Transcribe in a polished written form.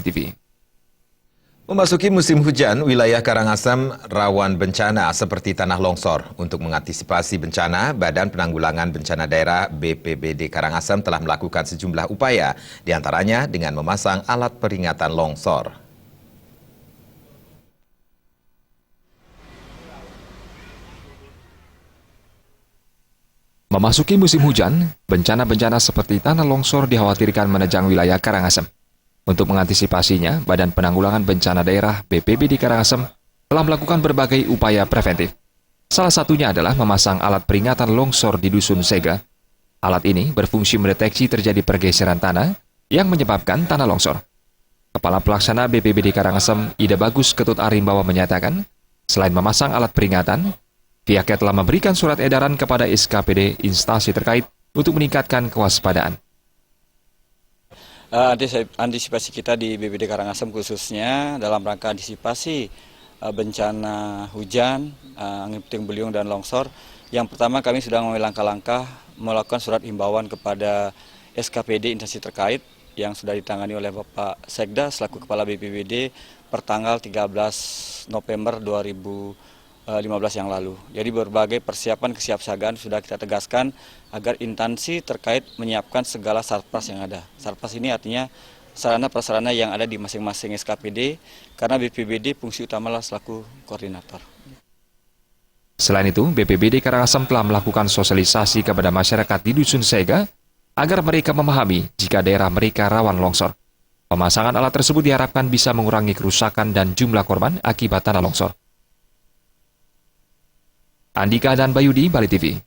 TV. Memasuki musim hujan, wilayah Karangasem rawan bencana seperti tanah longsor. Untuk mengantisipasi bencana, Badan Penanggulangan Bencana Daerah BPBD Karangasem telah melakukan sejumlah upaya, diantaranya dengan memasang alat peringatan longsor. Memasuki musim hujan, bencana-bencana seperti tanah longsor dikhawatirkan menerjang wilayah Karangasem. Untuk mengantisipasinya, Badan Penanggulangan Bencana Daerah BPBD Karangasem telah melakukan berbagai upaya preventif. Salah satunya adalah memasang alat peringatan longsor di Dusun Sega. Alat ini berfungsi mendeteksi terjadi pergeseran tanah yang menyebabkan tanah longsor. Kepala Pelaksana BPBD Karangasem, Ida Bagus Ketut Arimbawa menyatakan, selain memasang alat peringatan, pihaknya telah memberikan surat edaran kepada SKPD instansi terkait untuk meningkatkan kewaspadaan. Antisipasi kita di BPBD Karangasem khususnya dalam rangka antisipasi bencana hujan, angin puting beliung dan longsor. Yang pertama kami sudah mengambil langkah-langkah melakukan surat himbauan kepada SKPD instansi terkait yang sudah ditangani oleh Bapak Sekda selaku Kepala BPBD pertanggal 13 November 2015 yang lalu. Jadi berbagai persiapan kesiapsiagaan sudah kita tegaskan agar instansi terkait menyiapkan segala sarpras yang ada. Sarpras ini artinya sarana-prasarana yang ada di masing-masing SKPD karena BPBD fungsi utama selaku koordinator. Selain itu, BPBD Karangasem telah melakukan sosialisasi kepada masyarakat di Dusun Sega agar mereka memahami jika daerah mereka rawan longsor. Pemasangan alat tersebut diharapkan bisa mengurangi kerusakan dan jumlah korban akibat tanah longsor. Andika dan Bayudi, Bali TV.